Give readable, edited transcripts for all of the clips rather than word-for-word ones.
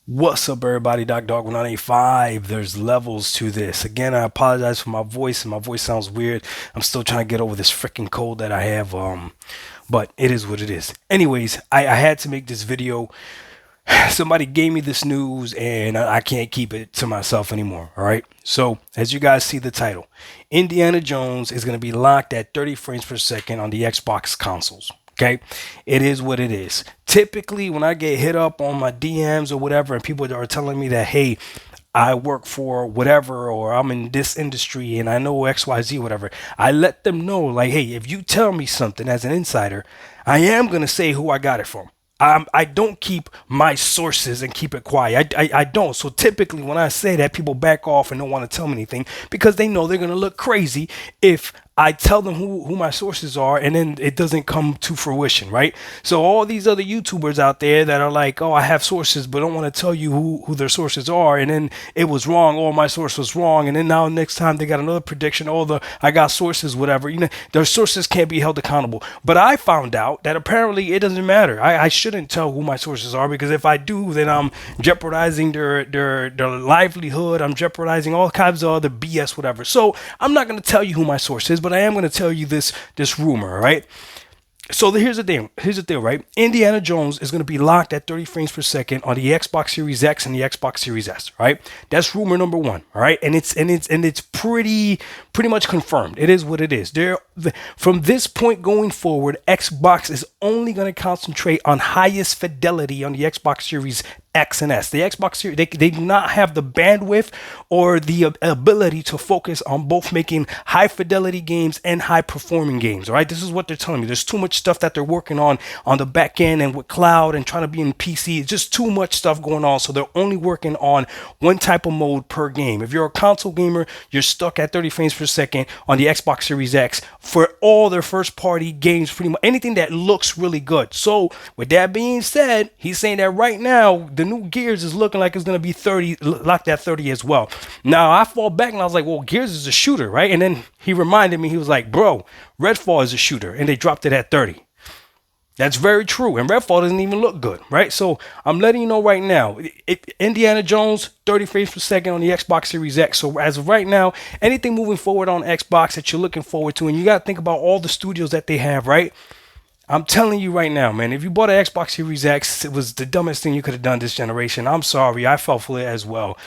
What's up, everybody? Doc Dog 1985. There's levels to this. Again, I apologize for my voice, and my voice sounds weird. I'm still trying to get over this freaking cold that I have. But it is what it is. Anyways, I had to make this video. Somebody gave me this news, and I can't keep it to myself anymore. All right. So, as you guys see the title, Indiana Jones is going to be locked at 30 frames per second on the Xbox consoles. Okay, it is what it is. Typically, when I get hit up on my DMs or whatever, and people are telling me that, hey, I work for whatever, or I'm in this industry and I know XYZ, whatever, I let them know, like, hey, if you tell me something as an insider, I am going to say who I got it from. I don't keep my sources and keep it quiet. I don't. So typically, when I say that, people back off and don't want to tell me anything because they know they're going to look crazy if I tell them who my sources are and then it doesn't come to fruition, right? So all these other YouTubers out there that are like, oh, I have sources, but don't want to tell you who their sources are, and then it was wrong, or my source was wrong, and then now next time they got another prediction, I got sources, whatever. Their sources can't be held accountable. But I found out that apparently it doesn't matter. I shouldn't tell who my sources are because if I do, then I'm jeopardizing their livelihood. I'm jeopardizing all kinds of other BS, whatever. So I'm not going to tell you who my source is, but I am going to tell you this rumor, right? So here's the thing. Here's the deal, right? Indiana Jones is going to be locked at 30 frames per second on the Xbox Series X and the Xbox Series S, right? That's rumor number one, all right? And it's pretty much confirmed. It is what it is. From this point going forward, Xbox is only going to concentrate on highest fidelity on the Xbox Series X and S. The Xbox Series, they do not have the bandwidth or the ability to focus on both making high fidelity games and high performing games. All right, this is what they're telling me. There's too much stuff that they're working on the back end and with cloud and trying to be in PC. It's just too much stuff going on. So they're only working on one type of mode per game. If you're a console gamer, you're stuck at 30 frames per second on the Xbox Series X for all their first party games, pretty much anything that looks really good. So with that being said, he's saying that right now the new Gears is looking like it's going to be 30, locked at 30 as well. Now I fall back and I was like, well, Gears is a shooter, right? And then he reminded me, he was like, bro, Redfall is a shooter, and they dropped it at 30. That's very true. And Redfall doesn't even look good, right? So I'm letting you know right now, Indiana Jones, 30 frames per second on the Xbox Series X. So as of right now, anything moving forward on Xbox that you're looking forward to, and you got to think about all the studios that they have, right? I'm telling you right now, man, if you bought an Xbox Series X, it was the dumbest thing you could have done this generation. I'm sorry. I fell for it as well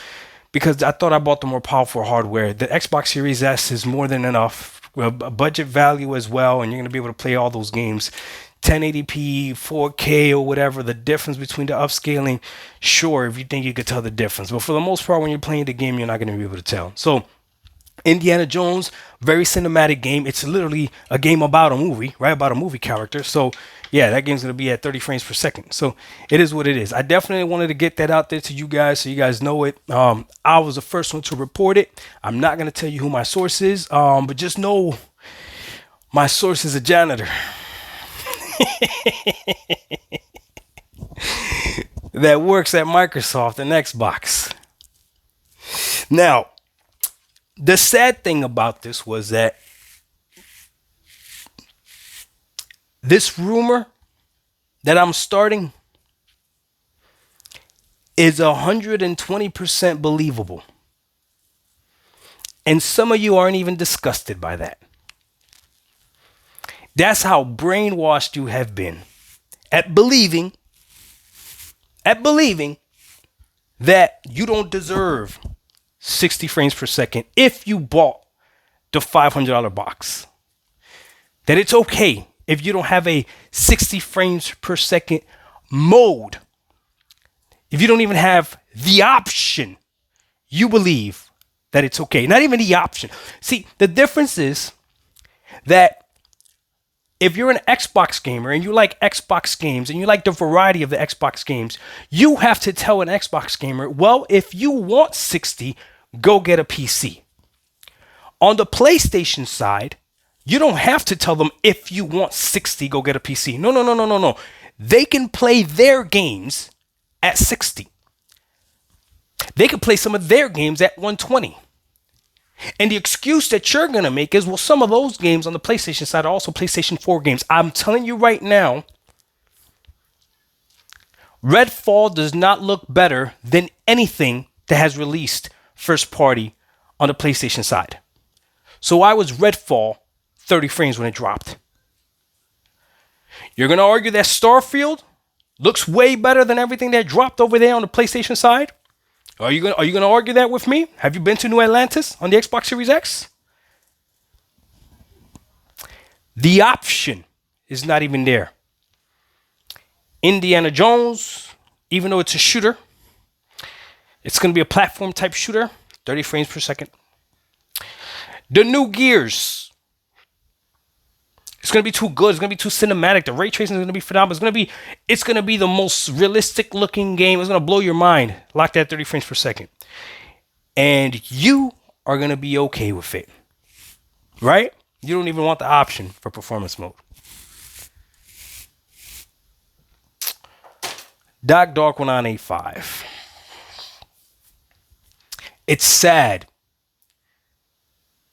because I thought I bought the more powerful hardware. The Xbox Series S is more than enough, well, budget value as well, and you're going to be able to play all those games. 1080p, 4K, or whatever, the difference between the upscaling, sure, if you think you could tell the difference. But for the most part, when you're playing the game, you're not going to be able to tell. So, Indiana Jones, very cinematic game. It's literally a game about a movie, right? About a movie character. So, yeah, that game's going to be at 30 frames per second. So, it is what it is. I definitely wanted to get that out there to you guys so you guys know it. I was the first one to report it. I'm not going to tell you who my source is, but just know my source is a janitor that works at Microsoft and Xbox. Now, the sad thing about this was that this rumor that I'm starting is 120% believable. And some of you aren't even disgusted by that. That's how brainwashed you have been at believing that you don't deserve 60 frames per second if you bought the $500 box. That it's okay if you don't have a 60 frames per second mode. If you don't even have the option, you believe that it's okay. Not even the option. See, the difference is that if you're an Xbox gamer and you like Xbox games and you like the variety of the Xbox games, you have to tell an Xbox gamer, well, if you want 60, go get a PC. On the PlayStation side, you don't have to tell them if you want 60, go get a PC. No. They can play their games at 60. They can play some of their games at 120. And the excuse that you're going to make is, well, some of those games on the PlayStation side are also PlayStation 4 games. I'm telling you right now, Redfall does not look better than anything that has released first party on the PlayStation side. So why was Redfall 30 frames when it dropped? You're going to argue that Starfield looks way better than everything that dropped over there on the PlayStation side? Are you going to argue that with me? Have you been to New Atlantis on the Xbox Series X? The option is not even there. Indiana Jones, even though it's a shooter, it's going to be a platform type shooter, 30 frames per second. The new Gears, it's going to be too good. It's going to be too cinematic. The ray tracing is going to be phenomenal. It's going to be the most realistic looking game. It's going to blow your mind. Lock that 30 frames per second. And you are going to be okay with it. Right? You don't even want the option for performance mode. Dark1985. It's sad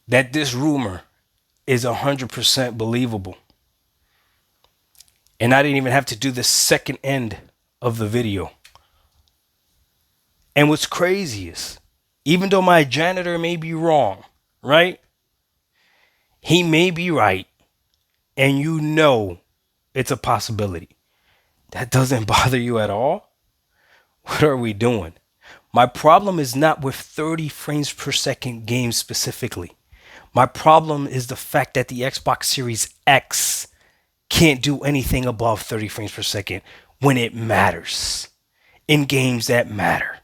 that this rumor is 100% believable. And I didn't even have to do the second end of the video. And what's crazy is, even though my janitor may be wrong, right? He may be right. And you know it's a possibility. That doesn't bother you at all? What are we doing? My problem is not with 30 frames per second games specifically. My problem is the fact that the Xbox Series X can't do anything above 30 frames per second when it matters. In games that matter.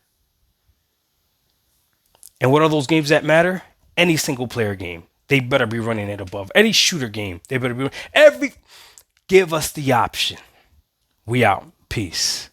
And what are those games that matter? Any single player game. They better be running it above. Any shooter game. They better be. Give us the option. We out. Peace.